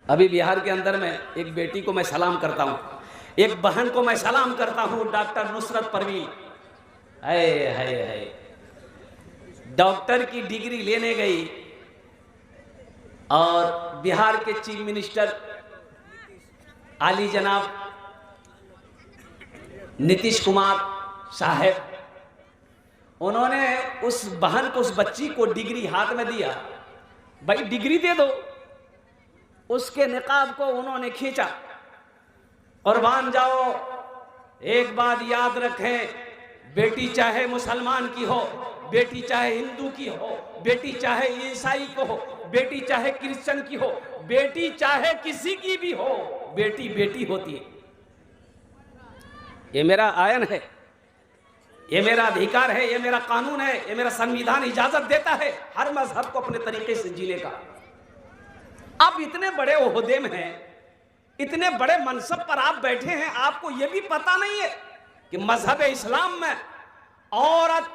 अभी बिहार के अंदर में एक बेटी को मैं सलाम करता हूँ, एक बहन को मैं सलाम करता हूँ, डॉक्टर नुसरत परवीन। हाय हाय हाय, डॉक्टर की डिग्री लेने गई और बिहार के चीफ मिनिस्टर आली जनाब नीतीश कुमार साहब, उन्होंने उस बहन को, उस बच्ची को डिग्री हाथ में दिया, भाई डिग्री दे दो। उसके निकाब को उन्होंने खींचा। कुर्बान जाओ, एक बात याद रखें, बेटी चाहे मुसलमान की हो, बेटी चाहे हिंदू की हो, बेटी चाहे ईसाई को हो, बेटी चाहे क्रिश्चियन की हो, बेटी चाहे किसी की भी हो, बेटी बेटी होती है। ये मेरा आयन है, ये मेरा अधिकार है, ये मेरा कानून है, ये मेरा संविधान इजाजत देता है हर मजहब को अपने तरीके से जीने का। आप इतने बड़े ओहदे में हैं, इतने बड़े मनसब पर आप बैठे हैं, आपको यह भी पता नहीं है कि मजहब इस्लाम में औरत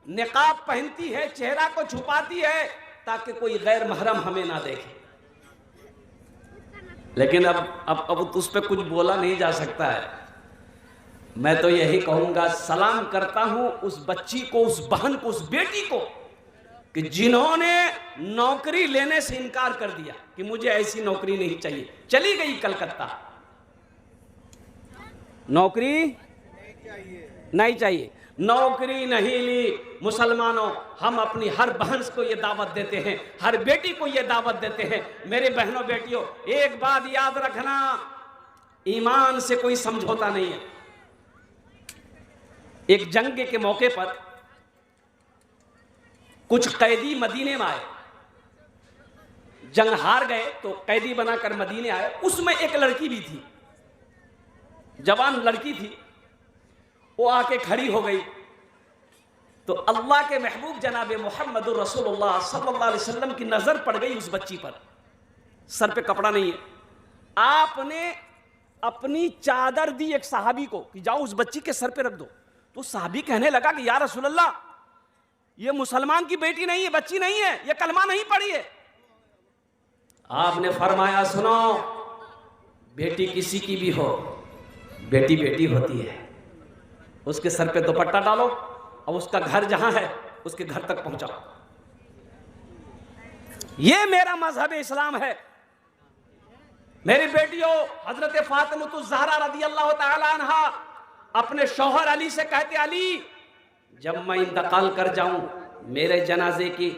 निकाब पहनती है, चेहरा को छुपाती है ताकि कोई गैर महरम हमें ना देखे। लेकिन अब उस पर कुछ बोला नहीं जा सकता है। मैं तो यही कहूंगा, सलाम करता हूं उस बच्ची को, उस बहन को, उस बेटी को कि जिन्होंने नौकरी लेने से इनकार कर दिया कि मुझे ऐसी नौकरी नहीं चाहिए, चली गई कलकत्ता, नौकरी नहीं चाहिए, नौकरी नहीं ली। मुसलमानों, हम अपनी हर बहन को ये दावत देते हैं, हर बेटी को ये दावत देते हैं, मेरे बहनों बेटियों, एक बात याद रखना, ईमान से कोई समझौता नहीं है। एक जंग के मौके पर कुछ कैदी मदीने में आए, जंग हार गए तो कैदी बनाकर मदीने आए। उसमें एक लड़की भी थी, जवान लड़की थी, वो आके खड़ी हो गई तो अल्लाह के महबूब जनाब मोहम्मद रसूलुल्लाह सल्लल्लाहु अलैहि वसल्लम की नजर पड़ गई उस बच्ची पर। सर पे कपड़ा नहीं है, आपने अपनी चादर दी एक सहाबी को कि जाओ उस बच्ची के सर पे रख दो। तो सहाबी कहने लगा कि या रसूलल्लाह, ये मुसलमान की बेटी नहीं है, बच्ची नहीं है, ये कलमा नहीं पढ़ी है। आपने फरमाया, सुनो, बेटी किसी की भी हो, बेटी बेटी होती है। उसके सर पे दुपट्टा डालो और उसका घर जहां है उसके घर तक पहुंचाओ। ये मेरा मजहब इस्लाम है। मेरी बेटियों, हजरत फातिमा ज़हरा रज़ियल्लाहु ताला अन्हा अपने शौहर अली से कहते, अली जब मैं इंतकाल कर जाऊं, मेरे जनाजे की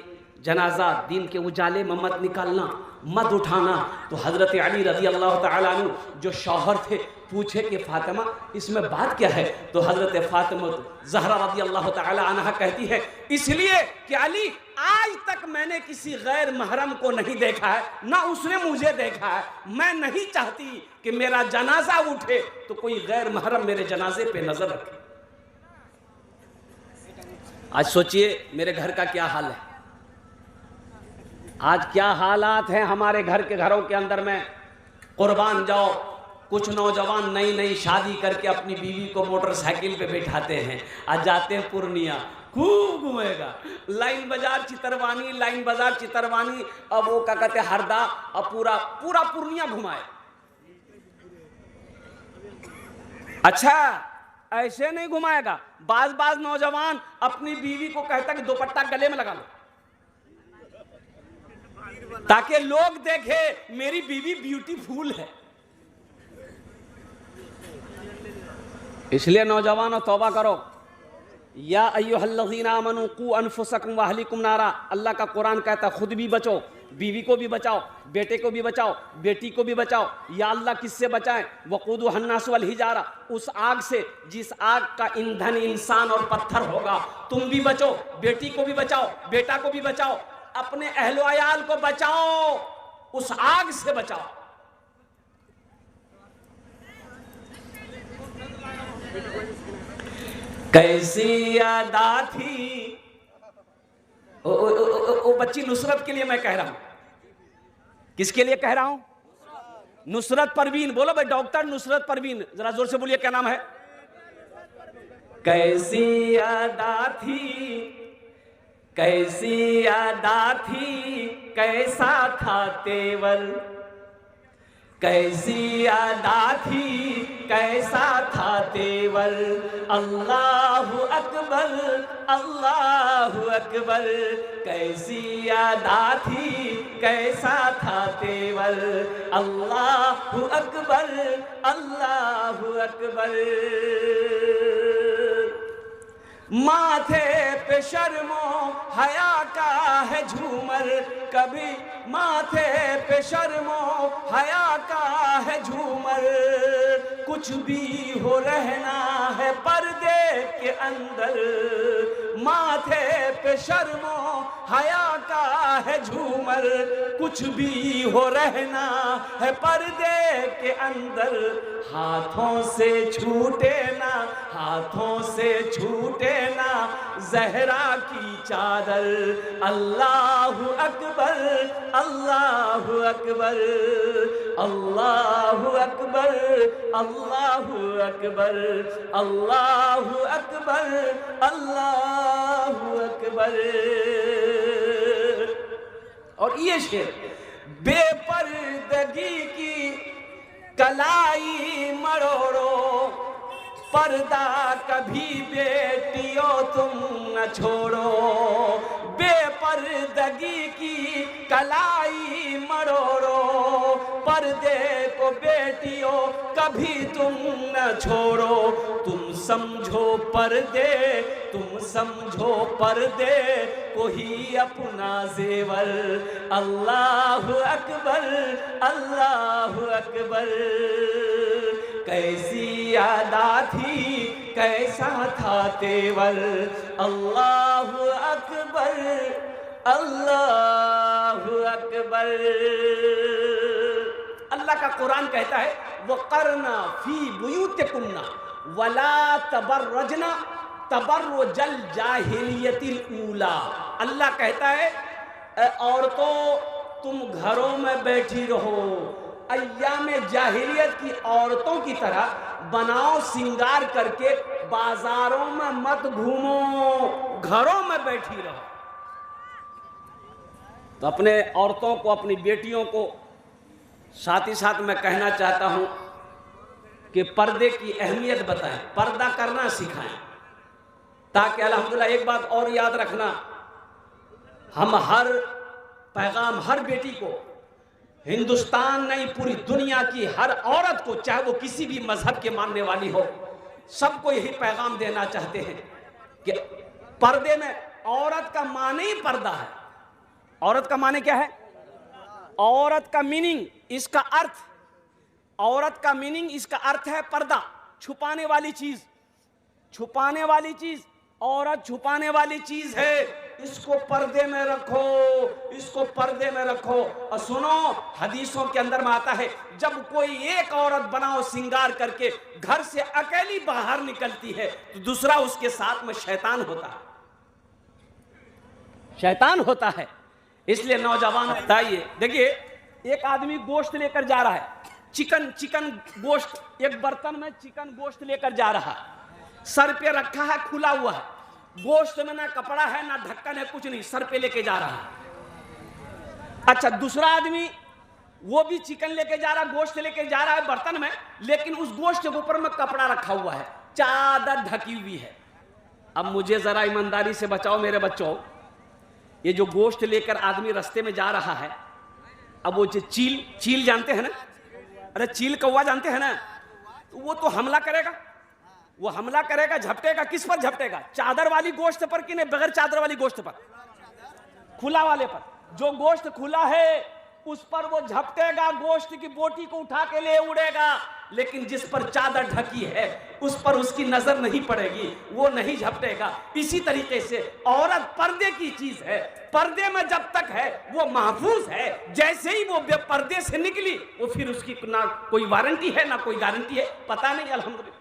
जनाजा दिन के उजाले में मत निकालना, मत उठाना। तो हजरत अली रज़ियल्लाहु ताला अन्हु जो शौहर थे पूछे कि फातिमा इसमें बात क्या है? तो हजरत फातिमा ज़हरा रज़ियल्लाहु ताला अन्हा कहती है, इसलिए कि अली, आज तक मैंने किसी गैर महरम को नहीं देखा है, ना उसने मुझे देखा है। मैं नहीं चाहती कि मेरा जनाजा उठे तो कोई गैर महरम मेरे जनाजे पे नजर रखे। आज सोचिए मेरे घर का क्या हाल है, आज क्या हालात हैं हमारे घर के, घरों के अंदर में। कुर्बान जाओ, कुछ नौजवान नई नई शादी करके अपनी बीवी को मोटरसाइकिल पे बैठाते हैं, आज जाते हैं पूर्णिया, खूब घूमेगा, लाइन बाजार चितरवानी, लाइन बाजार चितरवानी, अब वो क्या कहते हरदा, अब पूरा पूरा पूर्णिया घुमाए। अच्छा, ऐसे नहीं घुमाएगा, बाज बाज नौजवान अपनी बीवी को कहता कि दुपट्टा गले में लगा लो ताकि लोग देखे मेरी बीवी ब्यूटीफुल है। इसलिए नौजवानों, तौबा करो। या अय्युहल्लज़ीना आमनू कू अनफुसकुम व अहलिकुम नारा, अल्लाह का कुरान कहता खुद भी बचो, बीवी को भी बचाओ, बेटे को भी बचाओ, बेटी को भी बचाओ। या अल्लाह किससे बचाएं? वक़ूदुहा अन्नास वल हिजारा, उस आग से जिस आग का ईंधन इंसान और पत्थर होगा। तुम भी बचो, बेटी को भी बचाओ, बेटा को भी बचाओ, अपने अहलो अयाल को बचाओ, उस आग से बचाओ। कैसी अदा थी, ओ बच्ची नुसरत के लिए मैं कह रहा हूं। किसके लिए कह रहा हूं? नुसरत परवीन। बोलो भाई, डॉक्टर नुसरत परवीन, जरा जोर से बोलिए, क्या नाम है? कैसी अदा थी, कैसी अदा थी, कैसा था तेवर, कैसी अदा थी, कैसा था तेवर। अल्लाहु अकबर, अल्लाहु अकबर। कैसी अदा थी, कैसा था तेवर। अल्लाहु अकबर, अल्लाहु अकबर। माथे पे शर्मो हया का है झूमर, कभी माथे पे शर्मो हया का है झूमर। कुछ भी हो रहना है पर्दे के अंदर, माथे पे शर्मो हया का है झूमर। कुछ भी हो रहना है पर्दे के अंदर। हाथों से छूटे ना, हाथों से छूटे ना ज़हरा की चादर। अल्लाहु अकबर, अल्लाहु अकबर, अल्लाहु अकबर, अल्लाहु अकबर, अल्लाहु अकबर, अल्लाहु अकबर। और ये शेर, बेपर्दगी की कलाई मरोड़ो, पर्दा कभी बेटियों तुम न छोड़ो। बेपर्दगी की कलाई मरोड़ो, पर्दे को बेटियों कभी तुम न छोड़ो। तुम समझो पर्दे, तुम समझो पर्दे को ही अपना जेवर। अल्लाहु अकबर, अल्लाहु अकबर। कैसी अदा थी, कैसा था तेवर। अल्लाहु अकबर, अल्लाहु अकबर। अल्लाह का कुरान कहता है वक़रना फी बुयूतिकुन्ना वला तबर्रजना तबर्रुजल जाहिलियतिल ऊला। अल्लाह कहता है औरतों तुम घरों में बैठी रहो, अय्याम जाहिलियत की औरतों की तरह बनाओ सिंगार करके, बाजारों में मत घूमो, घरों में बैठी रहो। तो अपने औरतों को, अपनी बेटियों को साथ ही साथ मैं कहना चाहता हूं कि पर्दे की अहमियत बताएं, पर्दा करना सिखाएं, ताकि अल्हम्दुलिल्लाह एक बात और याद रखना, हम हर पैगाम हर बेटी को, हिंदुस्तान नहीं पूरी दुनिया की हर औरत को, चाहे वो किसी भी मजहब के मानने वाली हो, सबको यही पैगाम देना चाहते हैं कि पर्दे में औरत का माने ही पर्दा है। औरत का माने क्या है? औरत का मीनिंग, इसका अर्थ, औरत का मीनिंग, इसका अर्थ है पर्दा, छुपाने वाली चीज, छुपाने वाली चीज। औरत छुपाने वाली चीज है, इसको पर्दे में रखो, इसको पर्दे में रखो। और सुनो, हदीसों के अंदर में आता है जब कोई एक औरत बनाओ सिंगार करके घर से अकेली बाहर निकलती है तो दूसरा उसके साथ में शैतान होता है, शैतान होता है। इसलिए नौजवान बताइए, देखिए एक आदमी गोश्त लेकर जा रहा है, चिकन गोश्त, एक बर्तन में चिकन गोश्त लेकर जा रहा है, सर पे रखा है, खुला हुआ है, गोश्त में ना कपड़ा है ना ढक्कन है, कुछ नहीं, सर पे लेके जा रहा है। अच्छा, दूसरा आदमी वो भी चिकन लेके जा रहा है, गोश्त लेके जा रहा है बर्तन में, लेकिन उस गोश्त के ऊपर में कपड़ा रखा हुआ है, चादर ढकी हुई है। अब मुझे जरा ईमानदारी से बचाओ मेरे बच्चों, ये जो गोश्त लेकर आदमी रास्ते में जा रहा है, अब वो जो चील जानते हैं ना, अरे चील कौवा जानते हैं ना, तो वो तो हमला करेगा, वो हमला करेगा, झपटेगा, किस पर झपटेगा? चादर वाली गोश्त पर कि नहीं बगैर चादर वाली गोश्त पर? खुला वाले पर। जो गोश्त खुला है उस पर वो झपटेगा, गोश्त की बोटी को उठा के ले उड़ेगा, लेकिन जिस पर चादर ढकी है उस पर उसकी नजर नहीं पड़ेगी, वो नहीं झपटेगा। इसी तरीके से औरत पर्दे की चीज है, पर्दे में जब तक है वो महफूज है, जैसे ही वो पर्दे से निकली वो फिर उसकी ना कोई वारंटी है ना कोई गारंटी है, पता नहीं। अल्हम्दुलिल्लाह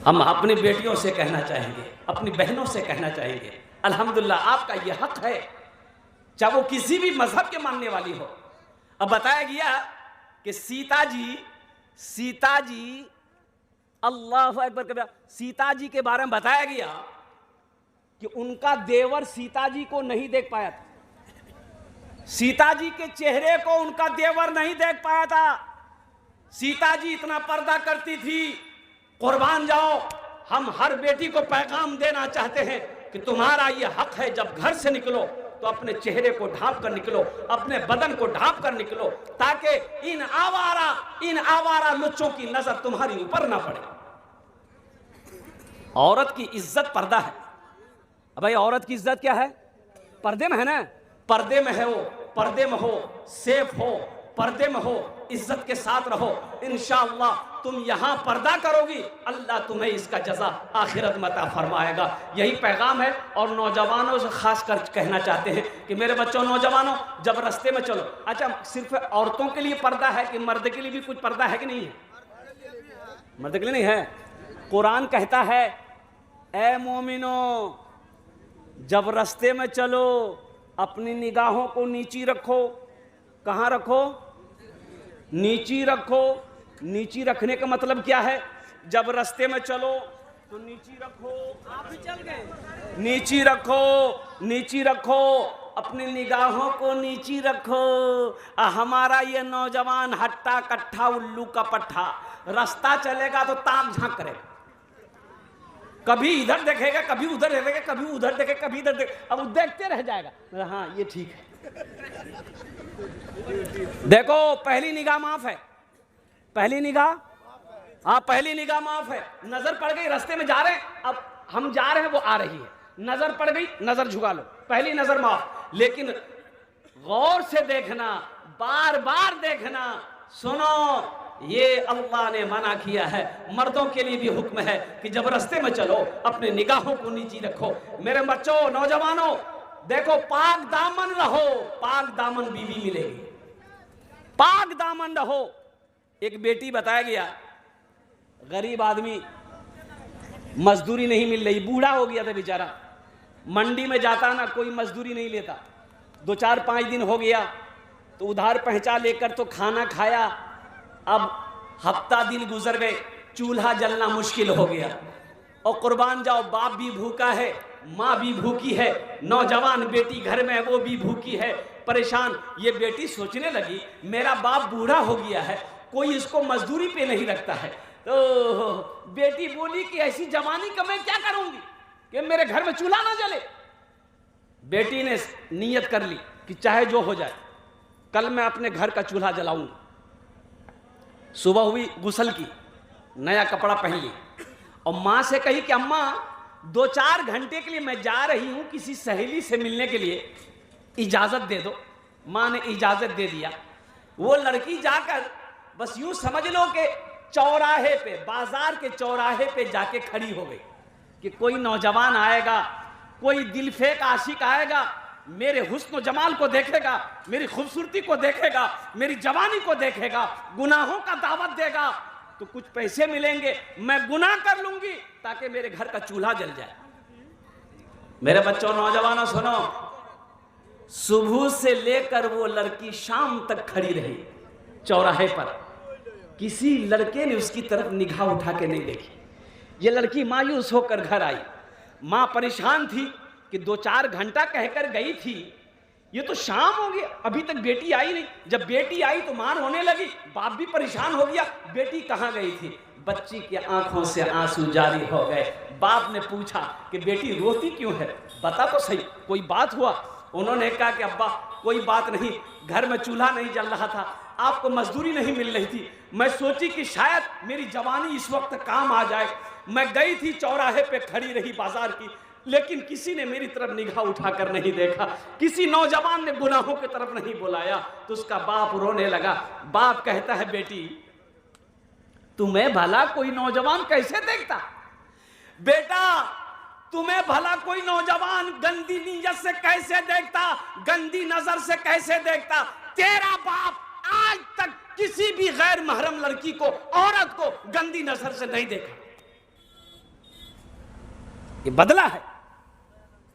हम अपनी बेटियों से कहना चाहेंगे, अपनी बहनों से कहना चाहेंगे, अल्हम्दुलिल्लाह आपका यह हक है, चाहे वो किसी भी मजहब के मानने वाली हो। अब बताया गया कि सीता जी अल्लाह अकबर कबीरा, सीता जी के बारे में बताया गया कि उनका देवर सीता जी को नहीं देख पाया था। सीता जी के चेहरे को उनका देवर नहीं देख पाया था। सीता जी इतना पर्दा करती थी। कुर्बान जाओ, हम हर बेटी को पैगाम देना चाहते हैं कि तुम्हारा ये हक है, जब घर से निकलो तो अपने चेहरे को ढांप कर निकलो, अपने बदन को ढांप कर निकलो, ताकि इन आवारा लुच्चों की नजर तुम्हारी ऊपर ना पड़े। औरत की इज्जत पर्दा है। अब भाई औरत की इज्जत क्या है? पर्दे में है ना। पर्दे में है वो, पर्दे में हो, सेफ हो, पर्दे में हो, इज्जत के साथ रहो। इंशाअल्लाह तुम यहां पर्दा करोगी, अल्लाह तुम्हें इसका जज़ा आखिरत में अता फरमाएगा। यही पैगाम है। और नौजवानों से खास कर कहना चाहते हैं कि मेरे बच्चों, नौजवानों, जब रास्ते में चलो, अच्छा सिर्फ औरतों के लिए पर्दा है कि मर्द के लिए भी कुछ पर्दा है कि नहीं है? मर्द के लिए नहीं है। कुरान कहता है, ए मोमिनो, जब रास्ते में चलो अपनी निगाहों को नीची रखो। कहाँ रखो? नीची रखो। नीची रखने का मतलब क्या है? जब रास्ते में चलो तो नीची रखो। आप भी चल गए। नीची रखो, नीची रखो, अपनी निगाहों को नीची रखो। हमारा ये नौजवान हट्टा कट्ठा उल्लू का पट्ठा, रास्ता चलेगा तो ताक झांक करेगा, कभी इधर देखेगा, कभी उधर देखेगा, कभी उधर देखेगा, कभी इधर देखेगा। अब वो देखते रह जाएगा। हाँ ये ठीक है। देखो, पहली निगाह माफ है। पहली निगाह, हाँ पहली निगाह माफ है। नजर पड़ गई, रास्ते में जा रहे हैं, अब हम जा रहे हैं, वो आ रही है, नजर पड़ गई, नजर झुका लो, पहली नजर माफ। लेकिन गौर से देखना, बार बार देखना। सुनो, ये अल्लाह ने मना किया है। मर्दों के लिए भी हुक्म है कि जब रास्ते में चलो अपने निगाहों को नीची रखो। मेरे बच्चों, नौजवानों, देखो, पाक दामन रहो, पाक दामन बीवी मिलेगी, पाक दामन रहो। एक बेटी बताया गया, गरीब आदमी, मजदूरी नहीं मिल रही, बूढ़ा हो गया था बेचारा, मंडी में जाता ना, कोई मजदूरी नहीं लेता। 2-4-5 दिन हो गया तो उधार पहुंचा लेकर तो खाना खाया। अब हफ्ता दिन गुजर गए, चूल्हा जलना मुश्किल हो गया। और कुर्बान जाओ, बाप भी भूखा है, माँ भी भूखी है, नौजवान बेटी घर में है, वो भी भूखी है, परेशान। ये बेटी सोचने लगी, मेरा बाप बूढ़ा हो गया है, कोई इसको मजदूरी पे नहीं रखता है। तो बेटी बोली कि ऐसी जवानी का मैं क्या करूंगी कि मेरे घर में चूल्हा ना जले। बेटी ने नियत कर ली कि चाहे जो हो जाए, कल मैं अपने घर का चूल्हा जलाऊंगी। सुबह हुई, गुस्ल की, नया कपड़ा पहन ली और माँ से कही कि अम्मा 2-4 घंटे के लिए मैं जा रही हूँ किसी सहेली से मिलने के लिए, इजाज़त दे दो। माँ ने इजाज़त दे दिया। वो लड़की जाकर बस यूँ समझ लो कि चौराहे पे, बाजार के चौराहे पे जाके खड़ी हो गई कि कोई नौजवान आएगा, कोई दिलफेक आशिक आएगा, मेरे हुस्न जमाल को देखेगा, मेरी खूबसूरती को देखेगा, मेरी जवानी को देखेगा, गुनाहों का दावत देगा, तो कुछ पैसे मिलेंगे, मैं गुनाह कर लूंगी ताकि मेरे घर का चूल्हा जल जाए। मेरे बच्चों, नौजवानों, सुनो, सुबह से लेकर वो लड़की शाम तक खड़ी रही चौराहे पर। किसी लड़के ने उसकी तरफ निगाह उठा के नहीं देखी। ये लड़की मायूस होकर घर आई। माँ परेशान थी कि 2-4 घंटा कहकर गई थी, ये तो शाम हो गया, अभी तक बेटी आई नहीं। जब बेटी आई तो मार होने लगी, बाप भी परेशान हो गया, बेटी कहाँ गई थी। बच्ची की आंखों से आंसू जारी हो गए। बाप ने पूछा कि बेटी रोती क्यों है, बता तो सही, कोई बात हुआ? उन्होंने कहा कि अब्बा कोई बात नहीं, घर में चूल्हा नहीं जल रहा था, आपको मजदूरी नहीं मिल रही थी, मैं सोची कि शायद मेरी जवानी इस वक्त काम आ जाए। मैं गई थी, चौराहे पे खड़ी रही बाजार की, लेकिन किसी ने मेरी तरफ निगाह उठाकर नहीं देखा, किसी नौजवान ने गुनाहों की तरफ नहीं बुलाया। तो उसका बाप रोने लगा। बाप कहता है, बेटी तुम्हें भला कोई नौजवान कैसे देखता? बेटा तुम्हें भला कोई नौजवान गंदी नीयत से कैसे देखता, गंदी नजर से कैसे देखता? तेरा बाप आज तक किसी भी गैर महरम लड़की को, औरत को गंदी नजर से नहीं देखा। ये बदला है,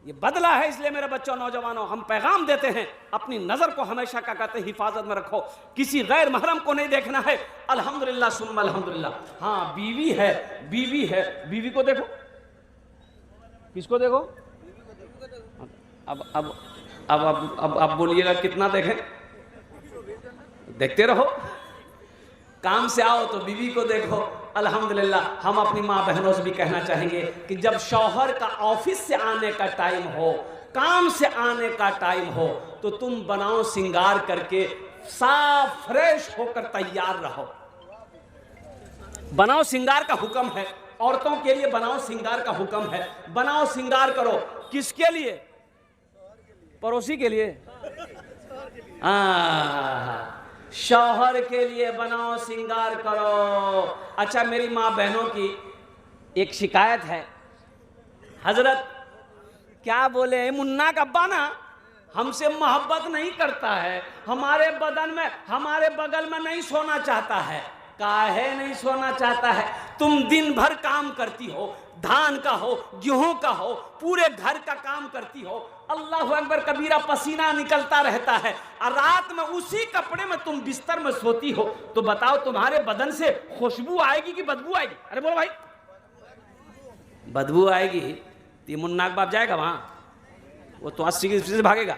ये बदला है। इसलिए मेरे बच्चों, नौजवानों, हम पैगाम देते हैं, अपनी नजर को हमेशा क्या कहते हैं, हिफाजत में रखो, किसी गैर महरम को नहीं देखना है। अल्हम्दुलिल्लाह सुम्मा अल्हम्दुलिल्लाह। हाँ, बीवी है, बीवी है, बीवी को देखो, किसको देखो? अब अब बोलिएगा कितना देखें? देखते रहो। काम से आओ तो बीवी को देखो। अल्हम्दुलिल्लाह हम अपनी माँ बहनों से भी कहना चाहेंगे कि जब शौहर का ऑफिस से आने का टाइम हो, काम से आने का टाइम हो, तो तुम बनाओ सिंगार करके साफ फ्रेश होकर तैयार रहो। बनाओ सिंगार का हुक्म है, औरतों के लिए बनाओ सिंगार का हुक्म है। बनाओ सिंगार करो। किसके लिए? पड़ोसी के लिए? शौहर के लिए बनाओ सिंगार करो। अच्छा, मेरी माँ बहनों की एक शिकायत है। हजरत क्या बोले, मुन्ना का अब्बा ना हमसे मोहब्बत नहीं करता है, हमारे बदन में, हमारे बगल में नहीं सोना चाहता है। काहे नहीं सोना चाहता है? तुम दिन भर काम करती हो, धान का हो, गेहूं का हो, पूरे घर का काम करती हो, अल्लाह अकबर कबीरा, पसीना निकलता रहता है, और रात में उसी कपड़े में तुम बिस्तर में सोती हो, तो बताओ तुम्हारे बदन से खुशबू आएगी कि बदबू आएगी? अरे बोलो भाई। बदबू आएगी तो मुन्ना के बाप जाएगा वहां? वो तो 80 की स्पीड से भागेगा।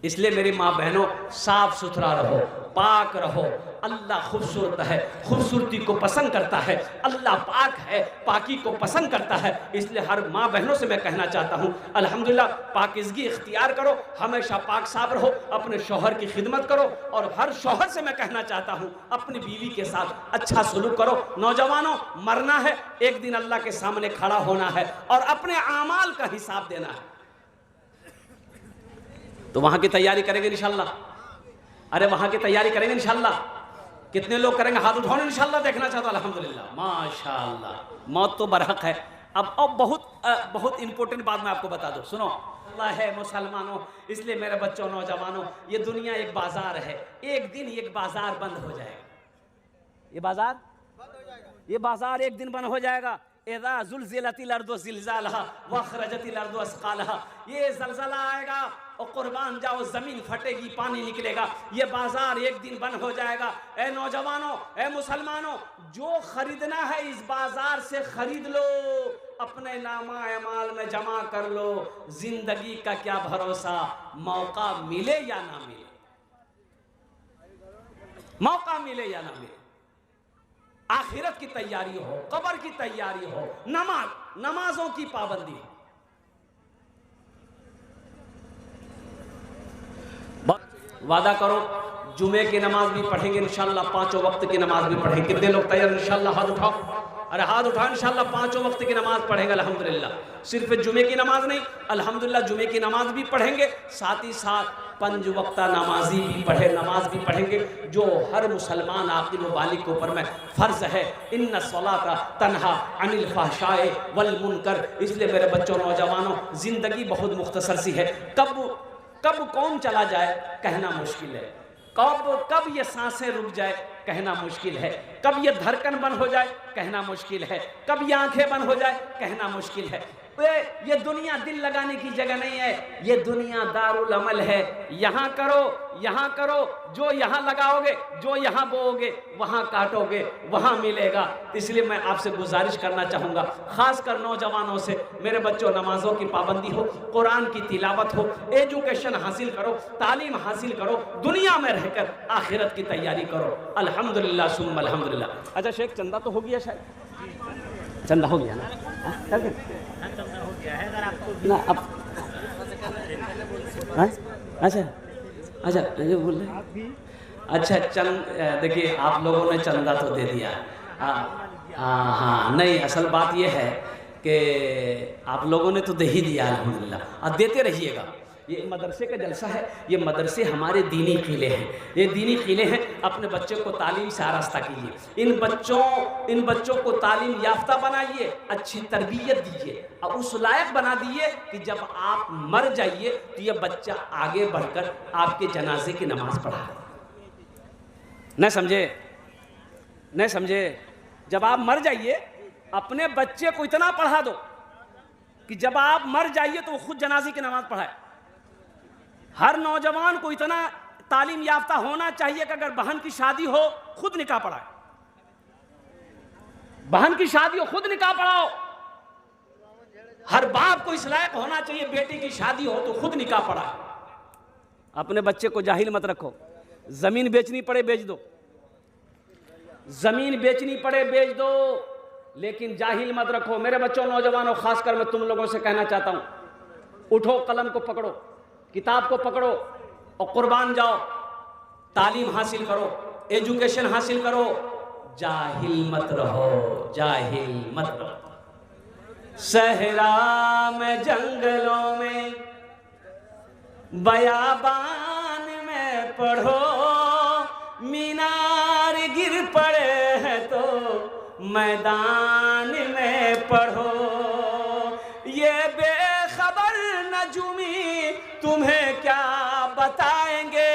इसलिए मेरी माँ बहनों, साफ सुथरा रहो, पाक रहो। अल्लाह खूबसूरत है, खूबसूरती को पसंद करता है। अल्लाह पाक है, पाकी को पसंद करता है। इसलिए हर माँ बहनों से मैं कहना चाहता हूँ, अल्हम्दुलिल्लाह पाकिज़गी इख्तियार करो, हमेशा पाक साफ रहो, अपने शौहर की खिदमत करो। और हर शौहर से मैं कहना चाहता हूँ, अपनी बीवी के साथ अच्छा सलूक करो। नौजवानों, मरना है, एक दिन अल्लाह के सामने खड़ा होना है और अपने आमाल का हिसाब देना है। तो वहां की तैयारी करेंगे इंशाल्लाह। अरे वहां की तैयारी करेंगे इंशाल्लाह। कितने लोग करेंगे? हाथ उठाओ इंशाल्लाह। देखना चाहता हूं। अल्हम्दुलिल्लाह, माशाअल्लाह। मौत तो बरहक है। अब बहुत इंपॉर्टेंट बात मैं आपको बता दूं, सुनो। अल्लाह है मुसलमानों, इसलिए मेरे बच्चों, नौजवानों, ये दुनिया एक बाजार है। एक दिन ये बाजार बंद हो जाएगा। ये बाजार एक दिन बंद हो जाएगा। इज़ा ज़ुलज़िलतिल अर्दु ज़िलज़ालहा व अख़रजतिल अर्दु अस्क़ालहा। ये ज़लज़ला आएगा और कुर्बान जाओ, ज़मीन फटेगी, पानी निकलेगा। ये बाजार एक दिन बंद हो जाएगा। ए नौजवानों, ए मुसलमानों, जो खरीदना है इस बाजार से खरीद लो, अपने नामा अमाल में जमा कर लो। जिंदगी का क्या भरोसा, मौका मिले या ना मिले, मौका मिले या ना मिले। आखिरत की तैयारी हो, कब्र की तैयारी हो, नमाजों की पाबंदी हो। वादा करो, जुमे की नमाज भी पढ़ेंगे इंशाल्लाह, 5 वक्त की नमाज भी पढ़ेंगे। कितने लोग तैयार इंशाल्लाह? हाथ उठाओ। अरे हाथ उठाओ इंशाल्लाह। 5 वक्त की नमाज पढ़ेंगे अल्हम्दुलिल्लाह। सिर्फ जुमे की नमाज नहीं, अल्हम्दुलिल्लाह जुमे की नमाज भी पढ़ेंगे, साथ ही साथ 5 वक्ता नमाज भी पढ़ेंगे, जो हर मुसलमान आक़िल व बालिग के ऊपर में फ़र्ज़ है। इन्ना सलाता तन्हा अनिल फ़हशाए वल मुनकर। इसलिए मेरे बच्चों, नौजवानों, ज़िंदगी बहुत मुख्तसर सी है। कब कौन चला जाए कहना मुश्किल है। कब ये सांसें रुक जाए कहना मुश्किल है। कब ये धड़कन बंद हो जाए कहना मुश्किल है। कब ये आंखें बंद हो जाए कहना मुश्किल है। ये दुनिया दिल लगाने की जगह नहीं है, ये दुनिया दारुल अमल है। यहाँ करो, जो यहाँ लगाओगे, जो यहाँ बोओगे, वहाँ काटोगे, वहाँ मिलेगा। इसलिए मैं आपसे गुजारिश करना चाहूँगा, खासकर नौजवानों से, मेरे बच्चों, नमाजों की पाबंदी हो, कुरान की तिलावत हो, एजुकेशन हासिल करो, तालीम हासिल करो, दुनिया में रहकर आखिरत की तैयारी करो। अल्हम्दुलिल्लाह सुम्मा अल्हम्दुलिल्लाह। अच्छा शेख, चंदा तो हो गया शायद? चंदा हो गया ना? ना अब अच्छा ये बोल रहे। अच्छा देखिए, आप लोगों ने चंदा तो दे दिया। हाँ, नहीं, असल बात ये है कि आप लोगों ने तो दे ही दिया अल्हम्दुलिल्लाह, और देते रहिएगा। ये मदरसे का जलसा है, ये मदरसे हमारे दीनी किले हैं, ये दीनी किले हैं। अपने बच्चों को तालीम से आरास्ता कीजिए, इन बच्चों को तालीम याफ्ता बनाइए, अच्छी तरबियत दीजिए और उस लायक बना दिए कि जब आप मर जाइए तो ये बच्चा आगे बढ़कर आपके जनाजे की नमाज पढ़ा। नहीं समझे? जब आप मर जाइए, अपने बच्चे को इतना पढ़ा दो कि जब आप मर जाइए तो वो खुद जनाजे की नमाज पढ़ाए। हर नौजवान को इतना तालीम याफ्ता होना चाहिए कि अगर बहन की शादी हो, खुद निकाह पढ़ाए। बहन की शादी हो, खुद निकाह पढ़ाओ। हर बाप को इस लायक होना चाहिए, बेटी की शादी हो तो खुद निकाह पढ़ा। अपने बच्चे को जाहिल मत रखो। जमीन बेचनी पड़े बेच दो, जमीन बेचनी पड़े बेच दो, लेकिन जाहिल मत रखो। मेरे बच्चों, नौजवानों, खासकर मैं तुम लोगों से कहना चाहता हूं, उठो, कलम को पकड़ो, किताब को पकड़ो और कुर्बान जाओ। तालीम हासिल करो, एजुकेशन हासिल करो, जाहिल मत रहो, जाहिल मत रहो। सहरा में, जंगलों में, बयाबान में पढ़ो, मीनार गिर पड़े हैं तो मैदान में पढ़ो। ये बेखबर नजुमी तुम्हें क्या बताएंगे,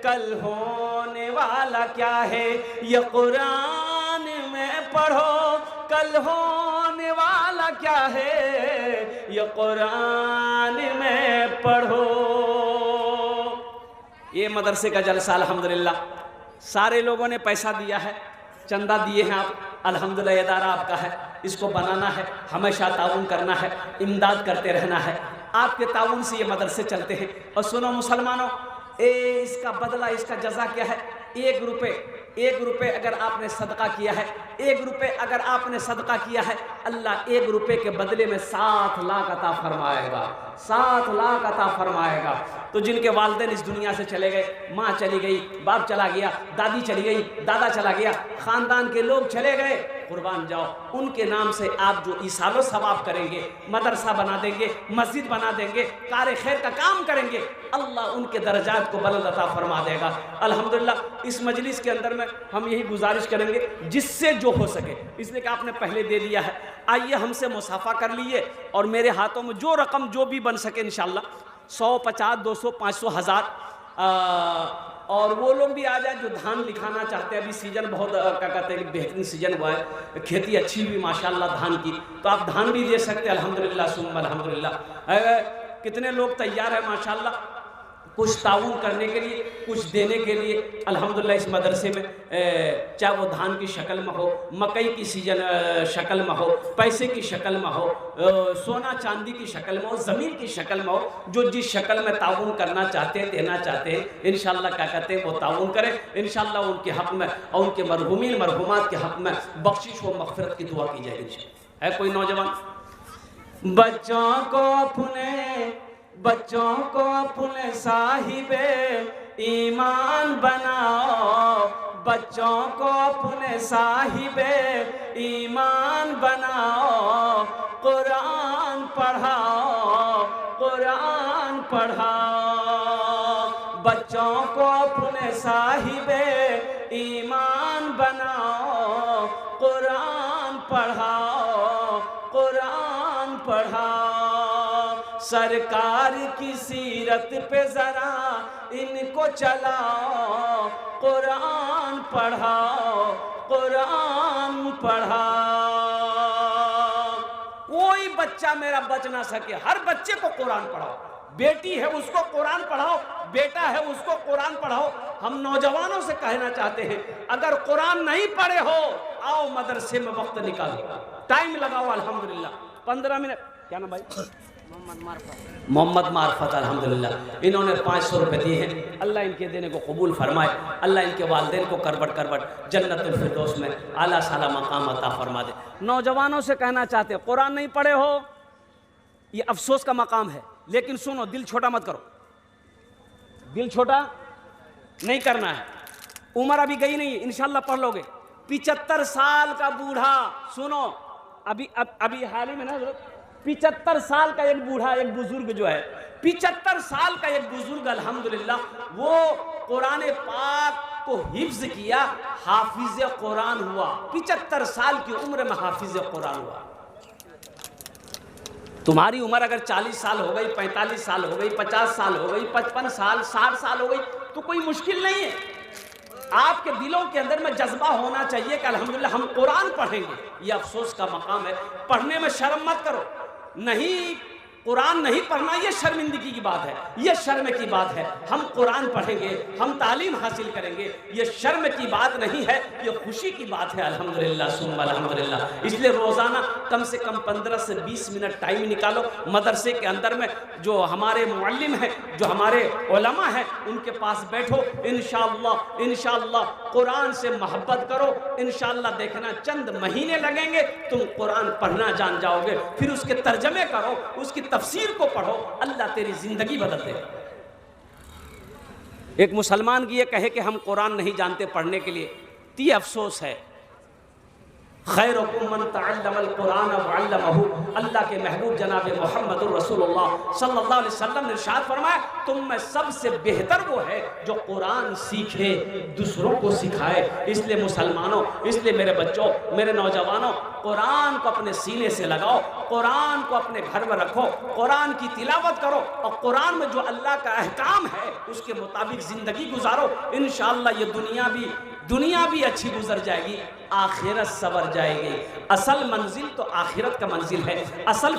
कल होने वाला क्या है ये कुरान में पढ़ो, कल होने वाला क्या है ये कुरान में पढ़ो। ये मदरसे का जलसा अल्हम्दुलिल्लाह, सारे लोगों ने पैसा दिया है, चंदा दिए हैं आप, अल्हम्दुलिल्लाह इदारा आपका है, इसको बनाना है, हमेशा ताउन करना है, इमदाद करते रहना है। आपके ताउन से ये मदरसे चलते हैं। और सुनो मुसलमानों, इसका बदला, इसका जजा क्या है? 1 रुपए अगर आपने सदका किया है, 1 रुपए अगर आपने सदका किया है, अल्लाह 1 रुपए के बदले में 7 लाख अता फरमाएगा, 7 लाख अता फरमाएगा। तो जिनके वालिदैन इस दुनिया से चले गए, माँ चली गई, बाप चला गया, दादी चली गई, दादा चला गया, खानदान के लोग चले गए, कुर्बान जाओ, उनके नाम से आप जो ईसालो सवाब करेंगे, मदरसा बना देंगे, मस्जिद बना देंगे, कार खैर का काम करेंगे, अल्लाह उनके दर्जात को बुलंद अता फरमा देगा। अल्हम्दुलिल्लाह इस मजलिस के अंदर में हम यही गुजारिश करेंगे जिससे जो हो सके, इसलिए कि आपने पहले दे दिया है, आइए हमसे मुसाफा कर लिए और मेरे हाथों में जो रकम जो भी बन सके इंशाल्लाह 100, 50, 200, 500, 1000 और वो लोग भी आ जाए जो धान लिखाना चाहते हैं। अभी सीजन बहुत क्या कहते हैं, बेहतरीन सीजन हुआ है, खेती अच्छी हुई माशाल्लाह धान की, तो आप धान भी दे सकते हैं। अल्हम्दुलिल्लाह सुम्मा अल्हम्दुलिल्लाह। कितने लोग तैयार हैं माशाल्लाह कुछ ताउन करने के लिए, कुछ देने के लिए। अल्हम्दुलिल्लाह इस मदरसे में चाहे वो धान की शक्ल में हो, मकई की सीजन शक्ल में हो, पैसे की शक्ल में हो, सोना चांदी की शक्ल में हो, ज़मीन की शक्ल में हो, जो जिस शक्ल में ताउन करना चाहते हैं, देना चाहते हैं, इंशाल्लाह क्या कहते हैं वो ताउन करें। इंशाल्लाह उनके हक़ में और उनके मरहूमीन मरहूमात के हक़ में बख्शिश व मग़फ़िरत की दुआ की जाएगी। है कोई नौजवान? बच्चों को अपने साहिबे ईमान बनाओ, बच्चों को अपने साहिबे ईमान बनाओ, कुरान पढ़ाओ, कुरान पढ़ाओ। बच्चों को अपने साहिबे ईमान बनाओ, कुरान पढ़ाओ, कुरान पढ़ाओ। सरकार की सीरत पे जरा इनको चलाओ, कुरान पढ़ाओ, कुरान पढ़ाओ। कोई बच्चा मेरा बच ना सके, हर बच्चे को कुरान पढ़ाओ। बेटी है उसको कुरान पढ़ाओ, बेटा है उसको कुरान पढ़ाओ। हम नौजवानों से कहना चाहते हैं, अगर कुरान नहीं पढ़े हो आओ मदरसे में वक्त निकालो, टाइम लगाओ। अल्हम्दुलिल्लाह 15 मिनट, क्या ना भाई, मोहम्मद मार्फत अल्हम्दुलिल्लाह इन्होंने 500 रुपये दिए हैं। अल्लाह इनके देने को कबूल फरमाए, अल्लाह इनके वालिदैन को करबट करबट जन्नतुल फिरदौस में आला साला मकाम अता फरमा दे। नौजवानों से कहना चाहते हैं, कुरान नहीं पढ़े हो ये अफसोस का मकाम है, लेकिन सुनो, दिल छोटा मत करो, दिल छोटा नहीं करना है। उम्र अभी गई नहीं है, इंशाल्लाह पढ़ लोगे। 75 साल का बूढ़ा, सुनो अभी हाल ही में ना 75 साल का एक बूढ़ा, एक बुजुर्ग जो है, 75 साल का एक बुजुर्ग अल्हम्दुलिल्लाह वो कुरान पाक को हिफ्ज किया, हाफिज कुरान हुआ। 75 साल की उम्र में हाफिज कुरान हुआ। तुम्हारी उम्र अगर 40 साल हो गई, 45 साल हो गई, 50 साल हो गई, 55 साल, 60 साल हो गई, तो कोई मुश्किल नहीं है। आपके दिलों के अंदर में जज्बा होना चाहिए कि अल्हम्दुलिल्लाह हम कुरान पढ़ेंगे। ये अफसोस का मकाम है, पढ़ने में शर्म मत करो। नहीं कुरान नहीं पढ़ना ये शर्मिंदगी की बात है, ये शर्म की बात है। हम कुरान पढ़ेंगे, हम तालीम हासिल करेंगे, ये शर्म की बात नहीं है, ये खुशी की बात है। अल्हम्दुलिल्लाह सुम्मा अल्हम्दुलिल्लाह। इसलिए रोज़ाना कम से कम 15 से 20 मिनट टाइम निकालो। मदरसे के अंदर में जो हमारे मुअल्लिम हैं, जो हमारे उलमा हैं, उनके पास बैठो। इंशाअल्लाह इंशाअल्लाह कुरान से मोहब्बत करो। इंशाअल्लाह देखना चंद महीने लगेंगे, तुम कुरान पढ़ना जान जाओगे। फिर उसके तर्जमे करो, उसकी तफसीर को पढ़ो, अल्लाह तेरी जिंदगी बदल दे। एक मुसलमान की ये कहे कि हम कुरान नहीं जानते पढ़ने के लिए, तो ये अफसोस है। खैरुकुम मन तअल्लमल कुरान व अल्लमहु। अल्लाह के महबूब जनाब मुहम्मदुर रसूलुल्लाह सल्लल्लाहु अलैहि वसल्लम ने इरशाद फरमाया, तुम में सबसे बेहतर वो है जो कुरान सीखे, दूसरों को सिखाए। इसलिए मुसलमानों, इसलिए मेरे बच्चों, मेरे नौजवानों, कुरान को अपने सीने से लगाओ, कुरान को अपने घर में रखो, कुरान की तिलावत करो और कुरान में जो अल्लाह का अहकाम है उसके मुताबिक ज़िंदगी गुजारो। इंशाअल्लाह ये दुनिया भी अच्छी गुजर जाएगी, आखिरत सवर जाएगी। असल मंजिल तो आखिरत का मंजिल है। असल